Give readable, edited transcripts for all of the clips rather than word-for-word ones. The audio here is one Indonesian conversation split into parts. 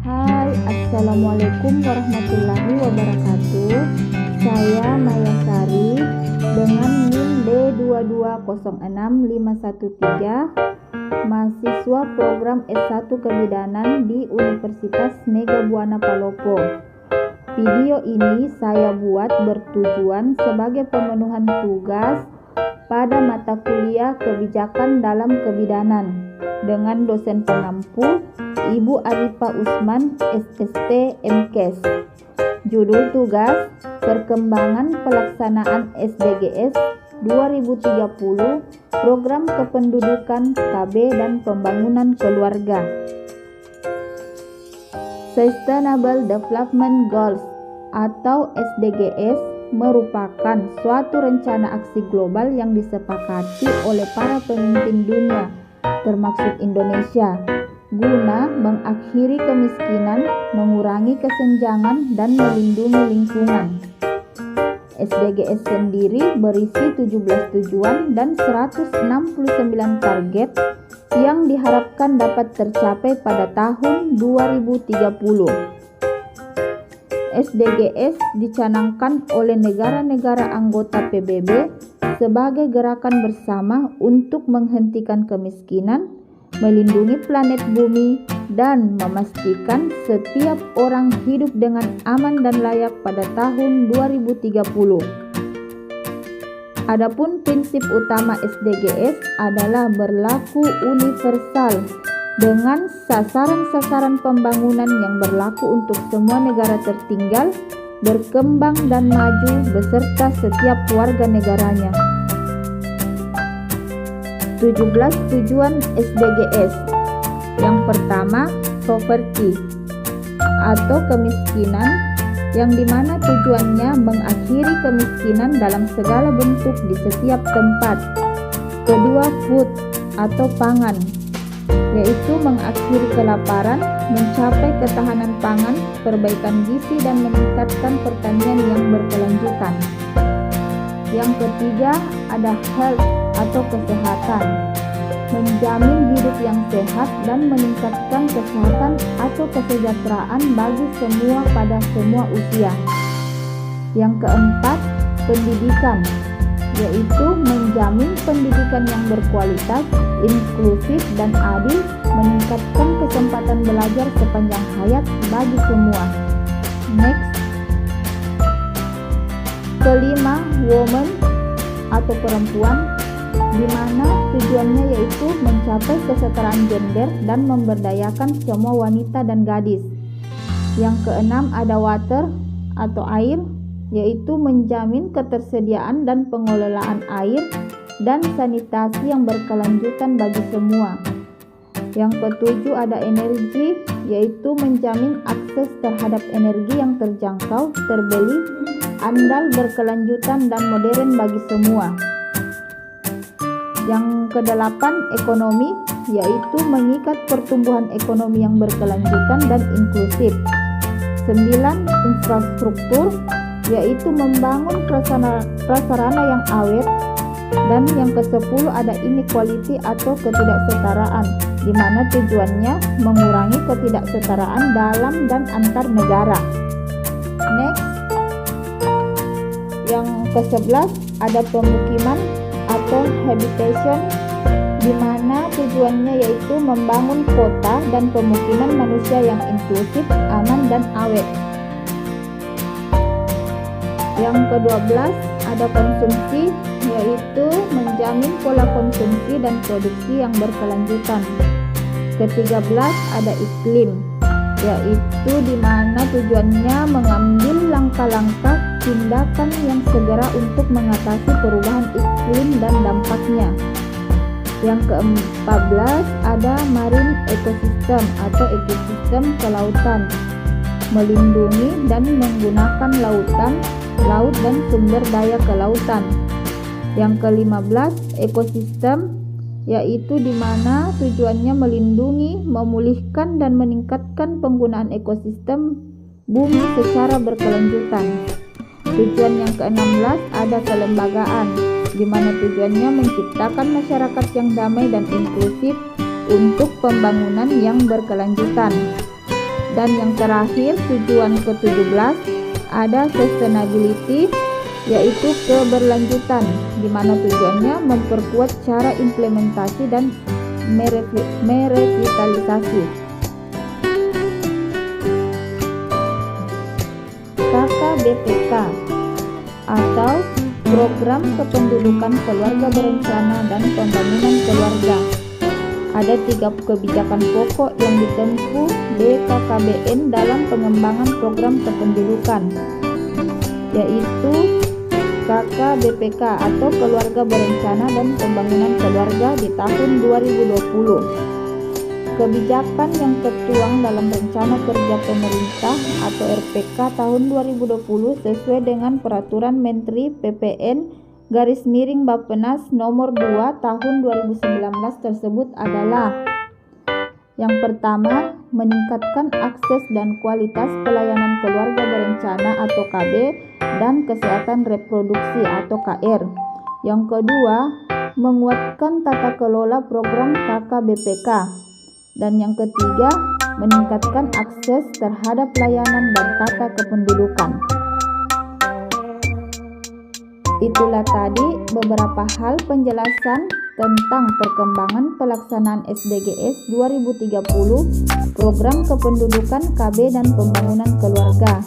Hai, Assalamualaikum warahmatullahi wabarakatuh. Saya Maya Sari dengan NIM D2206513, mahasiswa program S1 Kebidanan di Universitas Mega Buana Palopo. Video ini saya buat bertujuan sebagai pemenuhan tugas pada mata kuliah Kebijakan dalam Kebidanan dengan dosen pengampu Ibu Arifa Usman, SST MKes. Judul tugas: Perkembangan Pelaksanaan SDGs 2030, Program Kependudukan, KB dan Pembangunan Keluarga. Sustainable Development Goals atau SDGs merupakan suatu rencana aksi global yang disepakati oleh para pemimpin dunia, termasuk Indonesia, guna mengakhiri kemiskinan, mengurangi kesenjangan, dan melindungi lingkungan. SDGs sendiri berisi 17 tujuan dan 169 target yang diharapkan dapat tercapai pada tahun 2030. SDGs dicanangkan oleh negara-negara anggota PBB sebagai gerakan bersama untuk menghentikan kemiskinan, melindungi planet bumi, dan memastikan setiap orang hidup dengan aman dan layak pada tahun 2030. Adapun prinsip utama SDGs adalah berlaku universal dengan sasaran-sasaran pembangunan yang berlaku untuk semua negara tertinggal, berkembang dan maju beserta setiap warga negaranya. 17 tujuan SDGs. Yang pertama, poverty atau kemiskinan, yang dimana tujuannya mengakhiri kemiskinan dalam segala bentuk di setiap tempat. Kedua, food atau pangan, yaitu mengakhiri kelaparan, mencapai ketahanan pangan, perbaikan gizi dan meningkatkan pertanian yang berkelanjutan. Yang ketiga, ada health atau kesehatan, menjamin hidup yang sehat dan meningkatkan kesehatan atau kesejahteraan bagi semua pada semua usia. Yang keempat, pendidikan, yaitu menjamin pendidikan yang berkualitas, inklusif dan adil, meningkatkan kesempatan belajar sepanjang hayat bagi semua. Next. Kelima, woman atau perempuan, di mana tujuannya yaitu mencapai kesetaraan gender dan memberdayakan semua wanita dan gadis. Yang keenam, ada water atau air, yaitu menjamin ketersediaan dan pengelolaan air dan sanitasi yang berkelanjutan bagi semua. Yang ketujuh, ada energi, yaitu menjamin akses terhadap energi yang terjangkau, terbeli, andal, berkelanjutan dan modern bagi semua. Yang kedelapan, ekonomi, yaitu mengikat pertumbuhan ekonomi yang berkelanjutan dan inklusif. 9, infrastruktur, yaitu membangun prasarana yang awet. Dan yang ke-10 ada inequality atau ketidaksetaraan, di mana tujuannya mengurangi ketidaksetaraan dalam dan antar negara. Next. Yang ke-11 ada pemukiman atau habitation, di mana tujuannya yaitu membangun kota dan pemukiman manusia yang inklusif, aman dan awet. Yang ke-12 ada konsumsi, yaitu menjamin pola konsumsi dan produksi yang berkelanjutan. Ke-13 ada iklim, yaitu di mana tujuannya mengambil langkah-langkah tindakan yang segera untuk mengatasi perubahan iklim dan dampaknya. Yang ke-14 ada marine ecosystem atau ekosistem kelautan, melindungi dan menggunakan laut dan sumber daya kelautan. Yang ke-15 ekosistem, yaitu di mana tujuannya melindungi, memulihkan dan meningkatkan penggunaan ekosistem bumi secara berkelanjutan. Tujuan yang ke-16 ada kelembagaan, di mana tujuannya menciptakan masyarakat yang damai dan inklusif untuk pembangunan yang berkelanjutan. Dan yang terakhir, tujuan ke-17 ada sustainability, yaitu keberlanjutan, di mana tujuannya memperkuat cara implementasi dan merevitalisasi. KKBPK atau Program Kependudukan Keluarga Berencana dan Pembangunan Keluarga. Ada 3 kebijakan pokok yang ditempuh BKKBN dalam pengembangan program kependudukan, yaitu KKBPK atau Keluarga Berencana dan Pembangunan Keluarga di tahun 2020. Kebijakan yang tertuang dalam Rencana Kerja Pemerintah atau RPK tahun 2020 sesuai dengan Peraturan Menteri PPN/Bappenas nomor 2 tahun 2019 tersebut adalah: yang pertama, meningkatkan akses dan kualitas pelayanan keluarga berencana atau KB dan kesehatan reproduksi atau KR. Yang kedua, menguatkan tata kelola program KKBPK. Dan yang ketiga, meningkatkan akses terhadap layanan dan tata kependudukan. Itulah tadi beberapa hal penjelasan tentang perkembangan pelaksanaan SDGs 2030, program kependudukan KB dan pembangunan keluarga.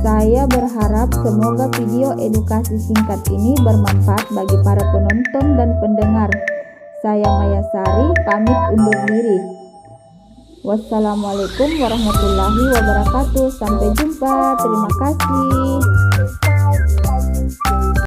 Saya berharap semoga video edukasi singkat ini bermanfaat bagi para penonton dan pendengar. Saya Maya Sari, pamit undur diri. Wassalamualaikum warahmatullahi wabarakatuh. Sampai jumpa. Terima kasih.